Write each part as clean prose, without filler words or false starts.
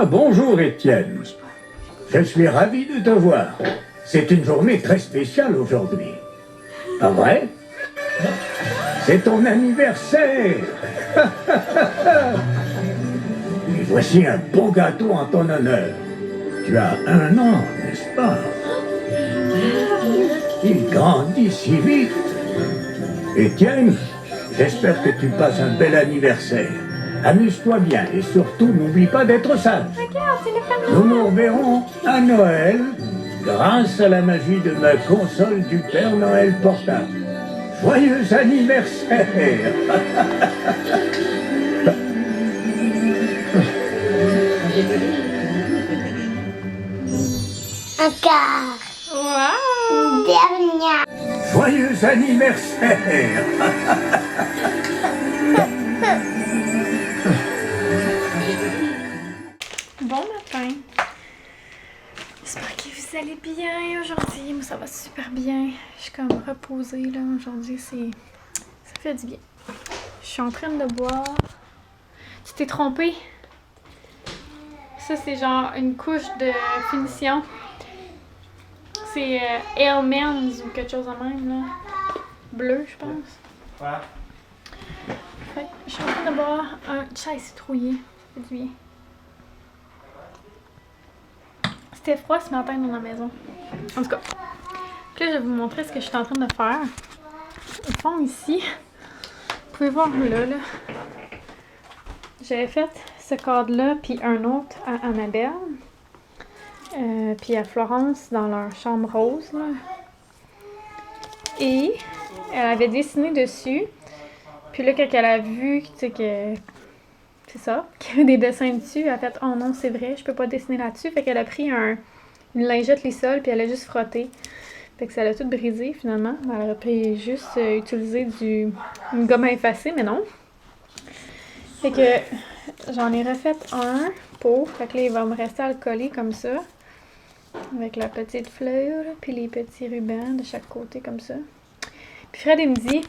Ah, bonjour Étienne. Je suis ravi de te voir. C'est une journée très spéciale aujourd'hui. Pas vrai? C'est ton anniversaire. Et voici un beau gâteau en ton honneur. Tu as 1 an, n'est-ce pas? Il grandit si vite. Étienne, j'espère que tu passes un bel anniversaire. Amuse-toi bien et surtout n'oublie pas d'être sage. Nous nous reverrons à Noël grâce à la magie de ma console du Père Noël portable. Joyeux anniversaire! Encore. Wow! Dernière. Joyeux anniversaire! Bon matin. J'espère que vous allez bien aujourd'hui. Moi, ça va super bien. Je suis comme reposée là. Aujourd'hui, ça fait du bien. Je suis en train de boire. Tu t'es trompée? Ça, c'est genre une couche de finition. C'est Ailments ou quelque chose de même, là. Bleu, je pense. Ouais. Fait que je suis en train de boire un chai citrouillé. Ça fait du bien. C'était froid ce matin dans la maison. En tout cas, là, je vais vous montrer ce que je suis en train de faire. Au fond, ici, vous pouvez voir là. J'avais fait ce cadre-là, puis un autre à Annabelle. Puis à Florence, dans leur chambre rose, là. Et elle avait dessiné dessus. Puis là, quand elle a vu, tu sais, que c'est ça, qu'il y avait des dessins dessus, elle a fait « Oh non, c'est vrai, je peux pas dessiner là-dessus. » Fait qu'elle a pris une lingette lissole, puis elle a juste frotté. Fait que ça l'a tout brisé, finalement. Elle aurait pu juste utiliser une gomme à effacer, mais non. Fait que j'en ai refait un pot. Fait que là, il va me rester à le coller comme ça. Avec la petite fleur, puis les petits rubans de chaque côté, comme ça. Puis Fred, il me dit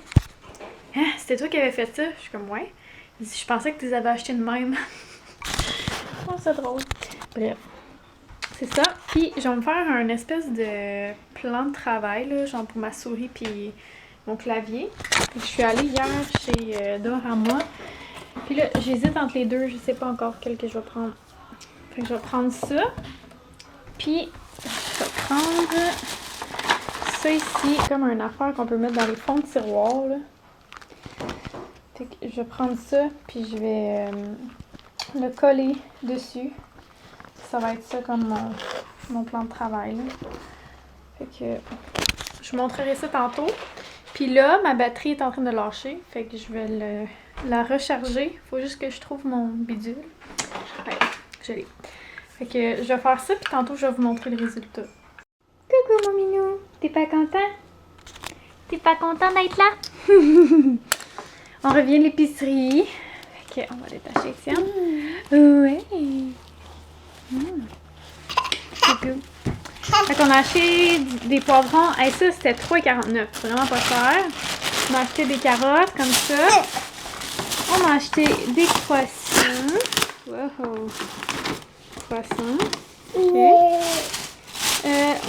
« Hein, c'était toi qui avais fait ça? » Je suis comme « Ouais. » Il dit « Je pensais que tu les avais achetés de même. » Oh, c'est drôle. Bref. C'est ça. Puis, je vais me faire un espèce de plan de travail, là, genre pour ma souris puis mon clavier. Fait que je suis allée hier chez Dorama. Puis là, j'hésite entre les deux. Je sais pas encore quel que je vais prendre. Fait que je vais prendre ça. Puis, je vais prendre ça ici, comme une affaire qu'on peut mettre dans les fonds de tiroir, là. Fait que je vais prendre ça, puis je vais le coller dessus. Ça va être ça comme mon plan de travail, là. Fait que je vous montrerai ça tantôt. Puis là, ma batterie est en train de lâcher, fait que je vais la recharger. Faut juste que je trouve mon bidule. Ouais, je l'ai. Fait que je vais faire ça, puis tantôt je vais vous montrer le résultat. Coucou mon minou, t'es pas content? T'es pas content d'être là? On revient de l'épicerie. Fait qu'on va détacher Étienne. Ouais. C'est cool. Fait qu'on a acheté des poivrons. Et ça, c'était 3,49. C'est vraiment pas cher. On a acheté des carottes comme ça. On a acheté des croissants. Wow. Croissants. Ok.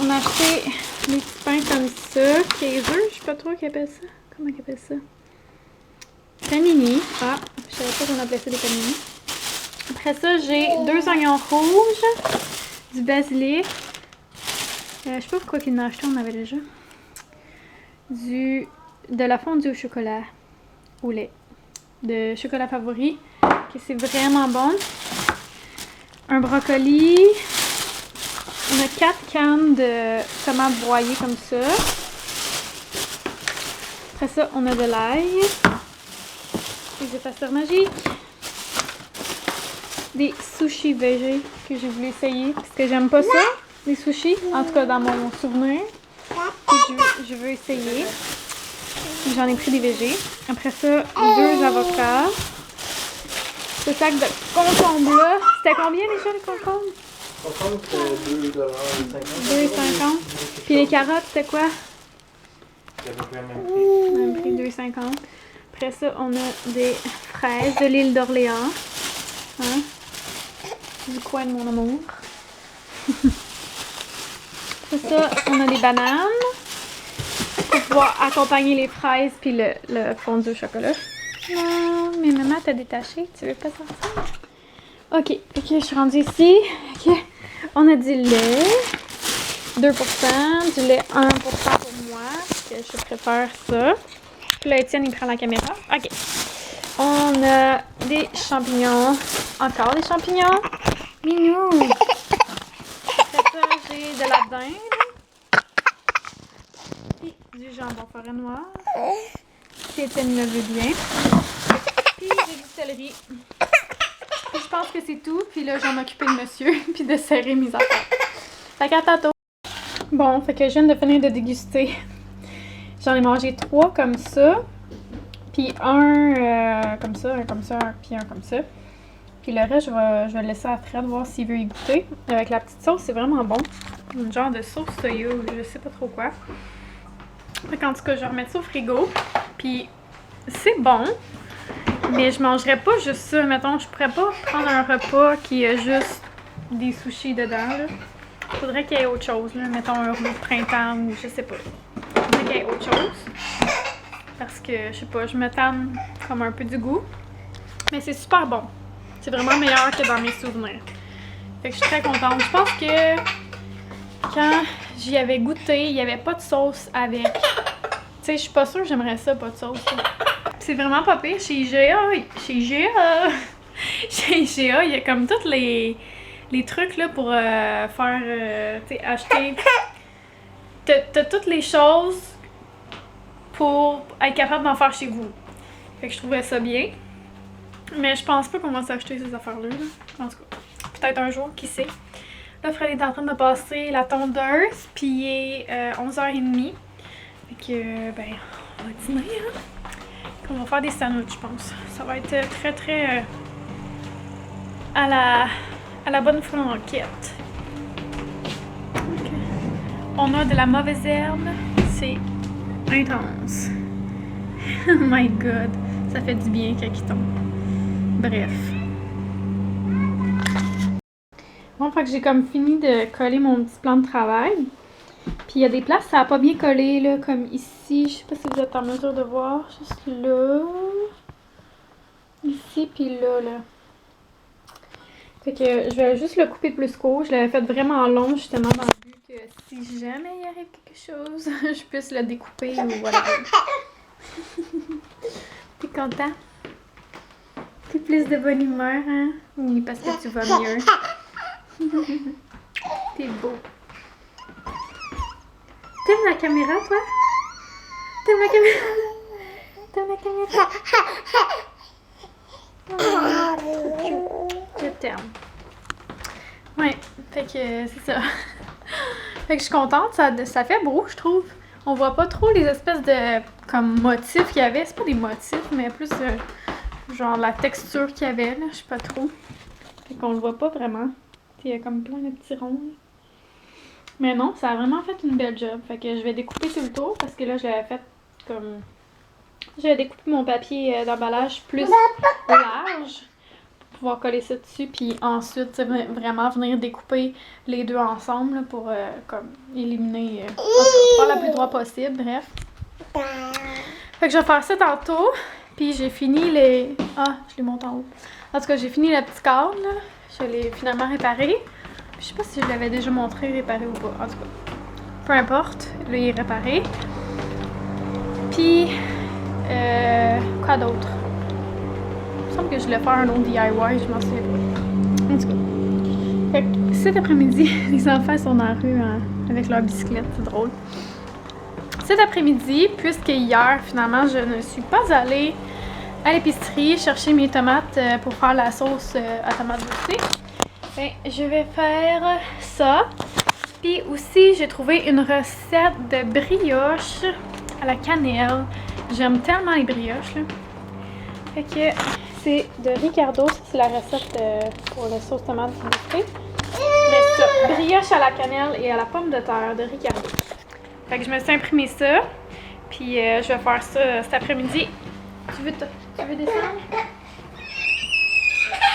On a acheté des petits pains comme ça. Kaiser, je sais pas trop qu'ils appellent ça. Comment ils appellent ça? Panini. Ah, je savais pas qu'on appelait ça des panini. Après ça, j'ai 2 oignons rouges, du basilic. Je sais pas pourquoi qu'il en a acheté, on avait déjà. De la fondue au chocolat. Au lait. De chocolat favori. Okay, c'est vraiment bon. Un brocoli. On a 4 cannes de tomates broyées comme ça. Après ça, on a de l'ail. Des épaisseurs magiques. Des sushis végés que j'ai voulu essayer parce que j'aime pas ça, les sushis, en tout cas dans mon souvenir. Je veux essayer. J'en ai pris des végés. Après ça, 2 avocats. Ce sac de concombres là. C'était combien déjà les concombres? Concombre, c'était 2,50 2,50. Puis les carottes, c'était quoi? C'est à peu près le même prix. Même prix 2,50. Après ça, on a des fraises de l'île d'Orléans. Hein? du coin de mon amour. C'est ça, on a des bananes pour pouvoir accompagner les fraises puis le fondu au chocolat. Non, mais maman t'a détaché, tu veux pas sortir? Ok, je suis rendue ici. Ok, on a du lait, 2%, du lait 1% pour moi, parce que je préfère ça. Puis là, Étienne, il prend la caméra. Ok. On a des champignons. Encore des champignons. Minou! Après ça, j'ai de la dinde. Puis du jambon forêt noire. Si Étienne le veut bien. Puis j'ai du céleri. Puis je pense que c'est tout. Puis là, j'en m'occuper de monsieur. Puis de serrer mes affaires. Fait qu'à tantôt. Bon, fait que je viens de finir de déguster. J'en ai mangé 3 comme ça. Puis un comme ça, puis un comme ça. Puis le reste, je vais le laisser à Fred voir s'il veut y goûter. Avec la petite sauce, c'est vraiment bon. Une genre de sauce soya ou je sais pas trop quoi. Fait qu'en tout cas, je vais remettre ça au frigo. Puis c'est bon. Mais je mangerais pas juste ça. Mettons, je pourrais pas prendre un repas qui a juste des sushis dedans, là. Faudrait qu'il y ait autre chose, là. Mettons un rouleau de printemps ou je sais pas. Faudrait qu'il y ait autre chose. Parce que, je sais pas, je me tanne comme un peu du goût. Mais c'est super bon. C'est vraiment meilleur que dans mes souvenirs. Fait que je suis très contente. Je pense que quand j'y avais goûté, il n'y avait pas de sauce avec. Tu sais, je suis pas sûre que j'aimerais ça, pas de sauce. C'est vraiment pas pire. Chez IGA, il y a comme tous les trucs là pour faire, tu sais, acheter. T'as toutes les choses pour être capable d'en faire chez vous. Fait que je trouvais ça bien. Mais je pense pas qu'on va s'acheter ces affaires-là. En tout cas, peut-être un jour, qui sait. Là, Fred est en train de passer la tondeuse, puis il est 11h30. Fait que, ben, on va dîner, hein. On va faire des sandwichs, je pense. Ça va être très, très à la bonne franquette. Okay. On a de la mauvaise herbe. C'est intense. Oh my god. Ça fait du bien quand il tombe. Bref. Bon, fait que j'ai comme fini de coller mon petit plan de travail. Puis il y a des places, ça n'a pas bien collé, là, comme ici. Je sais pas si vous êtes en mesure de voir. Juste là. Ici, puis là. Fait que je vais juste le couper plus court. Je l'avais fait vraiment long, justement, dans le but que si jamais il arrive quelque chose, je puisse le découper ou voilà. T'es content? T'es plus de bonne humeur, hein? Oui, parce que tu vas mieux. T'es beau. T'aimes la caméra, toi? T'aimes la caméra? T'aimes la caméra? Je t'aime. Ouais, fait que c'est ça. Fait que je suis contente, ça fait beau, je trouve. On voit pas trop les espèces de comme motifs qu'il y avait. C'est pas des motifs, mais plus genre la texture qu'il y avait, là. Je sais pas trop. Fait qu'on le voit pas vraiment. Il y a comme plein de petits ronds. Là. Mais non, ça a vraiment fait une belle job. Fait que je vais découper tout le tour parce que là, je l'avais fait comme. J'avais découpé mon papier d'emballage plus large pour pouvoir coller ça dessus. Puis ensuite, vraiment venir découper les deux ensemble là, pour comme éliminer. Faire le plus droit possible, bref. Fait que je vais faire ça tantôt. Puis j'ai fini les. Ah, je les monte en haut. En tout cas, j'ai fini le petit cadre là. Je l'ai finalement réparé. Je sais pas si je l'avais déjà montré réparé ou pas. En tout cas, peu importe. Là, il est réparé. Puis, quoi d'autre? Il me semble que je voulais faire un autre DIY, je m'en souviens pas. En tout cas. Fait que cet après-midi, les enfants sont dans la rue hein, avec leur bicyclette, c'est drôle. Cet après-midi, puisque hier, finalement, je ne suis pas allée à l'épicerie chercher mes tomates pour faire la sauce à tomate douce. Ben, je vais faire ça. Puis aussi, j'ai trouvé une recette de brioche à la cannelle. J'aime tellement les brioches, là. Fait que c'est de Ricardo. Ça, c'est la recette pour la sauce tomate douce. Mais ça, brioche à la cannelle et à la pomme de terre de Ricardo. Fait que je me suis imprimé ça. Puis je vais faire ça cet après-midi. Tu veux descendre?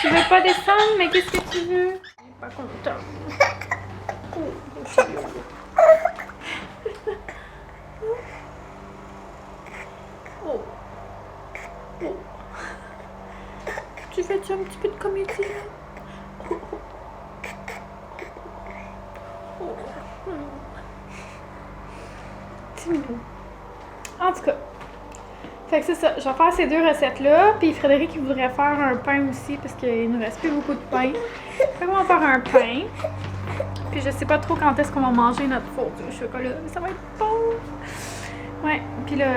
Tu veux pas descendre, mais qu'est-ce que tu veux? Pas content. Oh. Oh. Tu fais-tu un petit peu de comédie là? Oh. Oh. C'est mignon. En tout cas. Fait que c'est ça. Je vais faire ces deux recettes-là. Puis Frédéric, il voudrait faire un pain aussi parce qu'il ne reste plus beaucoup de pain. Fait qu'on va faire un pain. Puis je sais pas trop quand est-ce qu'on va manger notre faux de chocolat. Mais ça va être bon. Ouais. Puis là,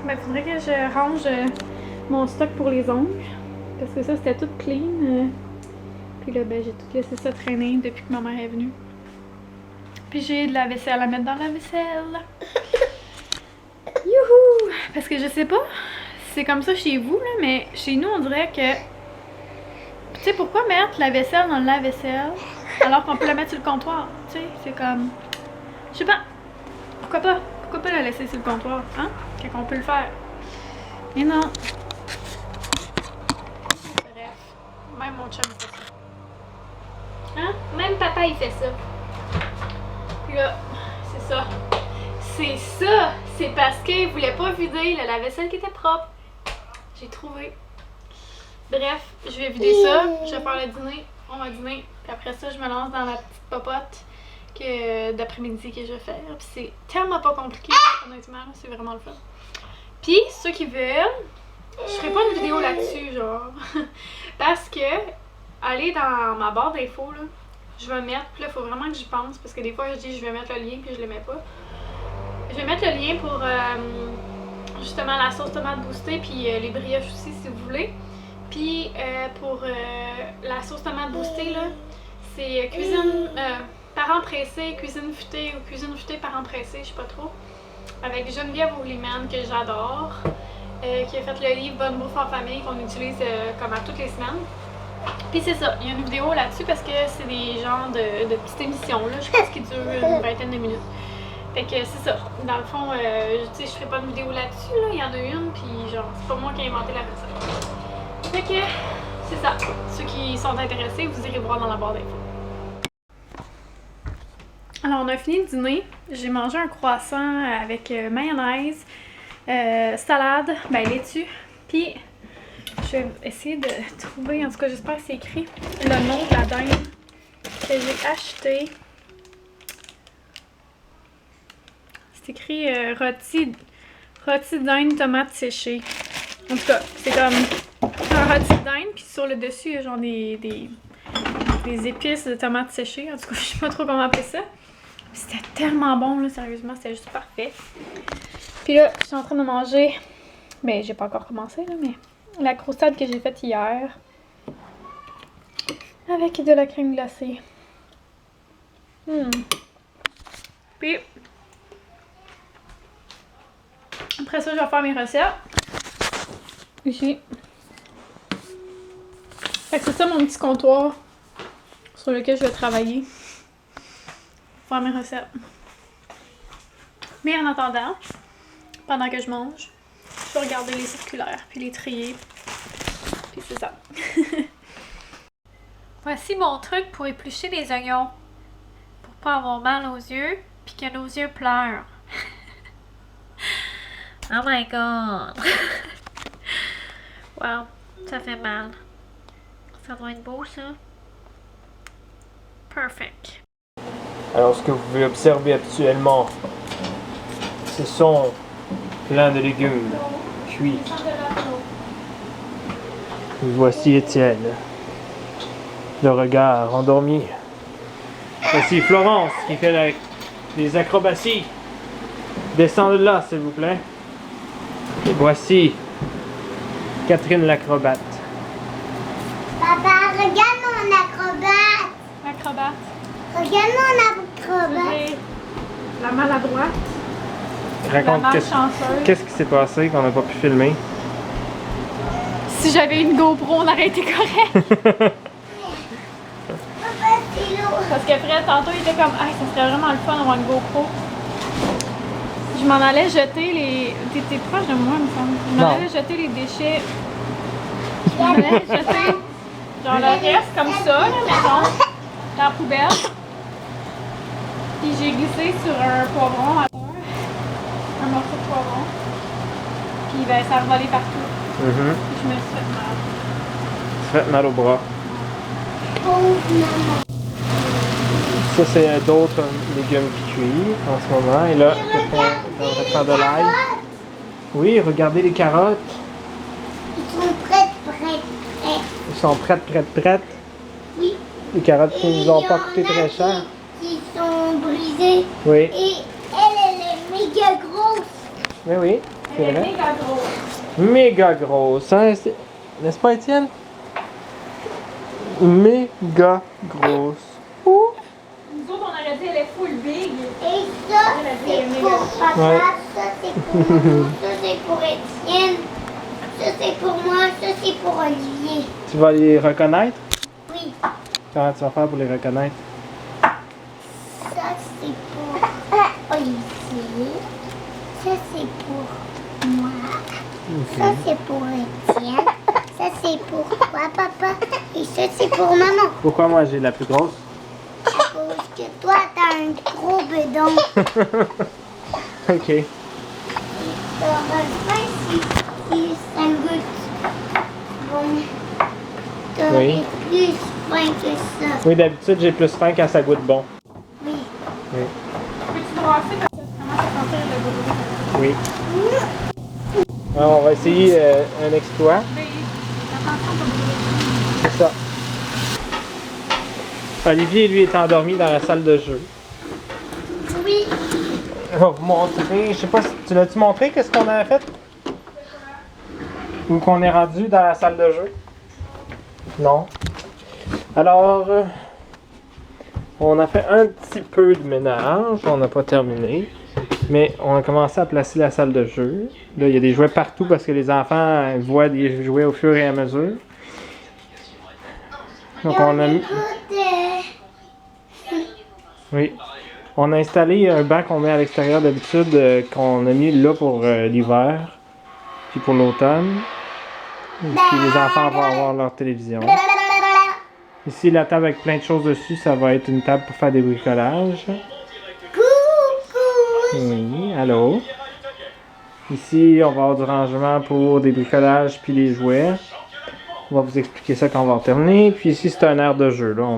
ben, faudrait que je range mon stock pour les ongles. Parce que ça, c'était tout clean. Puis là, ben, j'ai tout laissé ça traîner depuis que ma mère est venue. Puis j'ai de la vaisselle à mettre dans la vaisselle. Youhou! Parce que je sais pas, c'est comme ça chez vous, là, mais chez nous, on dirait que... Tu sais, pourquoi mettre la vaisselle dans le lave-vaisselle alors qu'on peut la mettre sur le comptoir? Tu sais, c'est comme... Je sais pas. Pourquoi pas? Pourquoi pas la laisser sur le comptoir, hein? Quand on peut le faire. Mais non. Bref. Même mon chum fait ça. Hein? Même papa, il fait ça. Puis là, c'est ça. C'est ça! C'est parce qu'il voulait pas vider la vaisselle qui était propre. J'ai trouvé. Bref, je vais vider ça. Je vais faire le dîner. On va dîner. Puis après ça, je me lance dans la petite popote d'après-midi que je vais faire. Puis c'est tellement pas compliqué, honnêtement. C'est vraiment le fun. Puis, ceux qui veulent, je ferai pas une vidéo là-dessus, genre. Parce que, aller dans ma barre d'infos, là, je vais mettre. Puis là, il faut vraiment que j'y pense. Parce que des fois, je dis je vais mettre le lien, puis je le mets pas. Je vais mettre le lien pour justement la sauce tomate boostée, puis les brioches aussi si vous voulez. Puis pour la sauce tomate boostée, là, c'est cuisine parents pressés, cuisine futée ou cuisine futée parents pressés, je sais pas trop. Avec Geneviève Ouliman, que j'adore, qui a fait le livre Bonne bouffe en famille qu'on utilise comme à toutes les semaines. Puis c'est ça, il y a une vidéo là-dessus parce que c'est des genres de petites émissions, là, je pense qu'ils durent une vingtaine de minutes. Fait que c'est ça. Dans le fond, tu sais, je ferai pas de vidéo là-dessus, là. Il y en a une, puis genre, c'est pas moi qui ai inventé la recette. Fait que, c'est ça. Ceux qui sont intéressés, vous irez voir dans la barre d'infos. Alors, on a fini le dîner. J'ai mangé un croissant avec mayonnaise, salade, ben laitue. Puis, je vais essayer de trouver, en tout cas, j'espère que c'est écrit, le nom de la dinde que j'ai acheté. C'est écrit rôti dinde tomate séchée. En tout cas, c'est comme un rôti dinde, puis sur le dessus, il y a genre des épices de tomates séchées. En tout cas, je sais pas trop comment appeler ça. C'était tellement bon, là, sérieusement, c'était juste parfait. Puis là, je suis en train de manger, mais j'ai pas encore commencé, là, mais la croustade que j'ai faite hier. Avec de la crème glacée. Puis... après ça, je vais faire mes recettes. Ici. Fait que c'est ça mon petit comptoir sur lequel je vais travailler. Faire mes recettes. Mais en attendant, pendant que je mange, je vais regarder les circulaires, puis les trier. Puis c'est ça. Voici mon truc pour éplucher les oignons. Pour pas avoir mal aux yeux, puis que nos yeux pleurent. Oh my god! Wow, ça fait mal. Ça doit être beau, ça. Perfect. Alors, ce que vous pouvez observer actuellement, ce sont plein de légumes cuits. Voici Étienne, le regard endormi. Voici Florence qui fait les acrobaties. Descendez de là, s'il vous plaît. Et voici Catherine l'acrobate. Papa, regarde mon acrobate. L'acrobate. Regarde mon acrobate. J'ai la maladroite. La Raconte malchanceuse. qu'est-ce qui s'est passé qu'on n'a pas pu filmer. Si j'avais une GoPro, on aurait été correct. Papa, c'est lourd. Parce que Fred, tantôt, il était comme, ah, ça serait vraiment le fun d'avoir une GoPro. Je m'en allais jeter les. T'es proche de moi, il me semble. Je m'en Non. allais jeter les déchets. Je m'en allais jeter. Genre le reste comme ça, là, mettons. dans la poubelle. Puis j'ai glissé sur un poivron à terre. Un morceau de poivron. Puis ben, ça a revolé partout. Puis je me suis fait mal. Tu fais mal au bras. Pauvre maman. Ça, c'est d'autres légumes qui cuisent en ce moment. Et là, on va faire de l'ail. Oui, regardez les carottes. Ils sont prêtes. Ils sont prêtes. Oui. Les carottes qui Et nous ont il y pas en coûté a très cher. Qui sont brisées. Oui, Et elle est méga grosse. mais oui, c'est Elle est vrai. méga grosse. Méga grosse, hein? N'est-ce pas, Étienne? Méga grosse. Ouh. Nous autres, on aurait dit elle est full big. Et ça, c'est pour papa. Ouais. Ça, c'est pour nous. Ça, c'est pour Étienne. Ça, c'est pour moi. Ça, c'est pour Olivier. Tu vas les reconnaître? Oui. Comment tu vas faire pour les reconnaître? Ça, c'est pour Olivier. Ça, c'est pour moi. Ça, c'est pour Étienne. Ça, c'est pour toi, papa. Et ça, c'est pour maman. Pourquoi moi j'ai la plus grosse? À cause que toi, t'as un gros bedon. Ok. Heureusement, si ça goûte bon, t'aurais Oui. plus faim que ça. Oui, d'habitude j'ai plus faim quand ça goûte bon. Oui. Oui. Peux-tu brasser parce que ça commence à sentir le brûlé? Oui. Alors, on va essayer un exploit. Mais attention de brûler. C'est ça. Olivier, lui, est endormi dans la salle de jeu. Oui. On va vous montrer. Je sais pas si tu l'as-tu montré qu'est-ce qu'on a fait? Ou qu'on est rendu dans la salle de jeu? Non. Alors, on a fait un petit peu de ménage. On n'a pas terminé. Mais on a commencé à placer la salle de jeu. Là, il y a des jouets partout parce que les enfants voient des jouets au fur et à mesure. Donc, on a mis... Oui. On a installé un banc qu'on met à l'extérieur d'habitude, qu'on a mis là pour l'hiver, puis pour l'automne. Puis les enfants vont avoir leur télévision. Ici, la table avec plein de choses dessus, ça va être une table pour faire des bricolages. Oui, allô. Ici, on va avoir du rangement pour des bricolages puis les jouets. On va vous expliquer ça quand on va terminer. Puis ici, c'est un aire de jeu. Là, on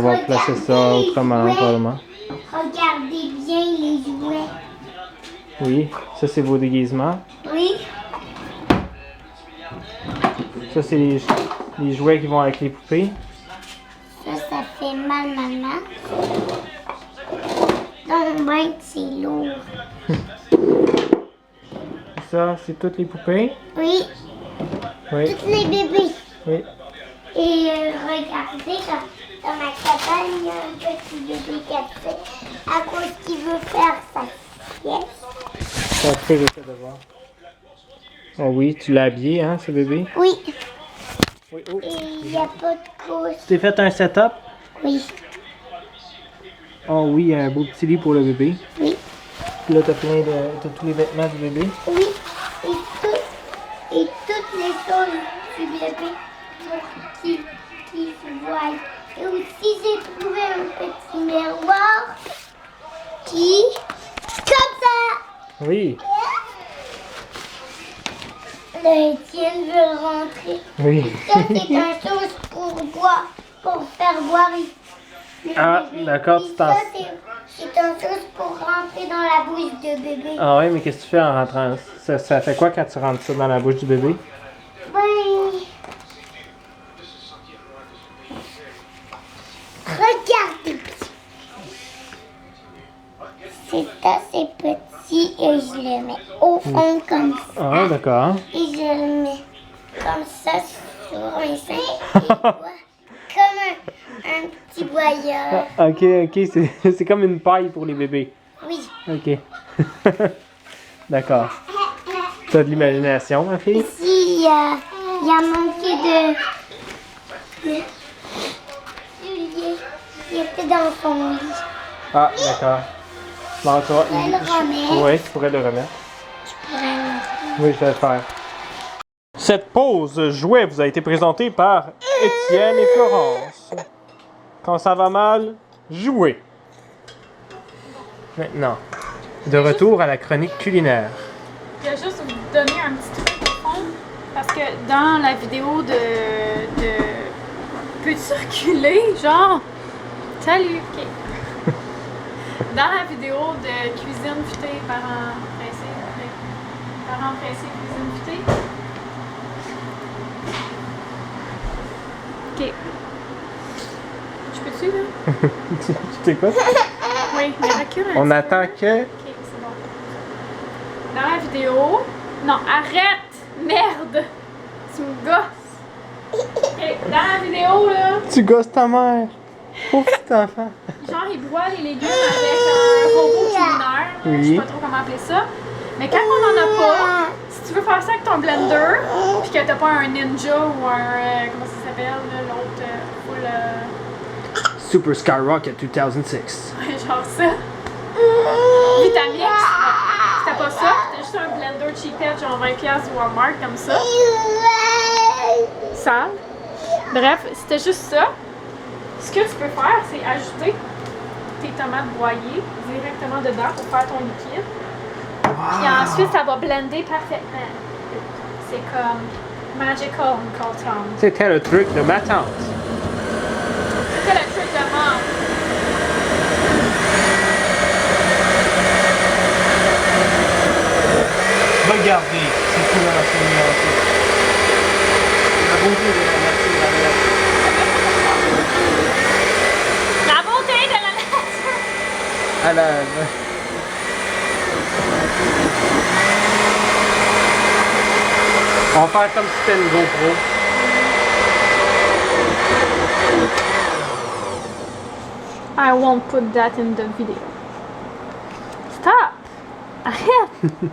va placer ça autrement, probablement. Regardez bien les jouets. Oui, ça c'est vos déguisements. Oui. Ça c'est les jouets qui vont avec les poupées. Ça fait mal, maman. Donc, ben, c'est lourd. Ça, c'est toutes les poupées. Oui. Oui, Tous les bébés. oui. Et regardez, dans ma cabane, il y a un petit bébé capté à cause qu'il veut faire sa sieste. Ça fait, j'essaie de voir. Oh oui, tu l'as habillé, hein, ce bébé? Oui. Oui, oh. Et il n'y a pas de cause. Tu t'es fait un setup? Oui. Oh oui, il y a un beau petit lit pour le bébé. Oui. Puis là, t'as tous les vêtements du bébé. Oui. Et toutes les choses du bébé pour qu'il se voie. Et aussi, j'ai trouvé un petit miroir qui... Comme ça! Oui, Le Étienne veut rentrer. oui. Ça, c'est un chose pour boire, pour faire boire le Ah, bébé. d'accord, Puis tu t'en- ça, c'est un chose pour rentrer dans la bouche de bébé. Ah oui, mais qu'est-ce que tu fais en rentrant? Ça fait quoi quand tu rentres ça dans la bouche du bébé? Ben... Regardez. C'est assez petit et je le mets au fond comme ça. Ah, d'accord. Et je le mets comme ça sur mes seins. Et je bois comme un petit boyeur. Ah, ok, c'est comme une paille pour les bébés. Oui. Ok. D'accord. T'as de l'imagination, ma fille? Ici, il y a manqué de... Il était dans son lit. Ah, d'accord. Bon, tu vois, Je vais le remettre. Oui, tu pourrais le remettre. Je pourrais le- Oui, je vais le faire. Cette pause jouet vous a été présentée par Étienne et Florence. Quand ça va mal, jouez. Maintenant, de retour à la chronique culinaire. Je vais juste vous donner un petit truc au fond. Parce que dans la vidéo de peux-tu reculer? Genre, salut, ok. Dans la vidéo de cuisine futée, parents pressés, cuisine futée. Ok. Je peux-tu, là? Tu t'écoutes? Oui, mais recule un On petit attend peu. que... Ok, c'est bon. Dans la vidéo... Non, arrête! Merde! Tu me gosses! Ok, dans la vidéo, là, Tu gosses ta mère. Pauvre petit enfant. genre, il broie les légumes avec un robot culinaire. Oui. Je sais pas trop comment appeler ça. Mais quand on en a pas, si tu veux faire ça avec ton blender, puis que t'as pas un Ninja ou un... comment ça s'appelle, là, l'autre full... Super Skyrocket 2006. genre ça. Vitamix. Si t'as pas ça, t'as juste un blender cheapette, genre 20$ du Walmart, comme ça. Sale. Bref, si t'as juste ça, ce que tu peux faire, c'est ajouter tes tomates broyées directement dedans pour faire ton liquide. Puis ensuite, ça va blender parfaitement. C'est comme magical, Uncle Tom. C'était le truc de ma tante. C'était le truc de maman. Regardez, c'est tout dans la nuancée. La beauté de la nature La beauté de la nature! à la... On va faire comme si c'était une GoPro. I won't put that in the video. Stop! Arrête!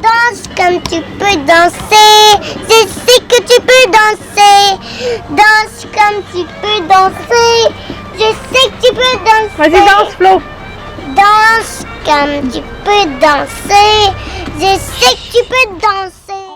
Danse comme tu peux danser. Je sais que tu peux danser. Danse comme tu peux danser. Je sais que tu peux danser. Vas-y, danse, Flo! Danse comme tu peux danser. Je sais que tu peux danser.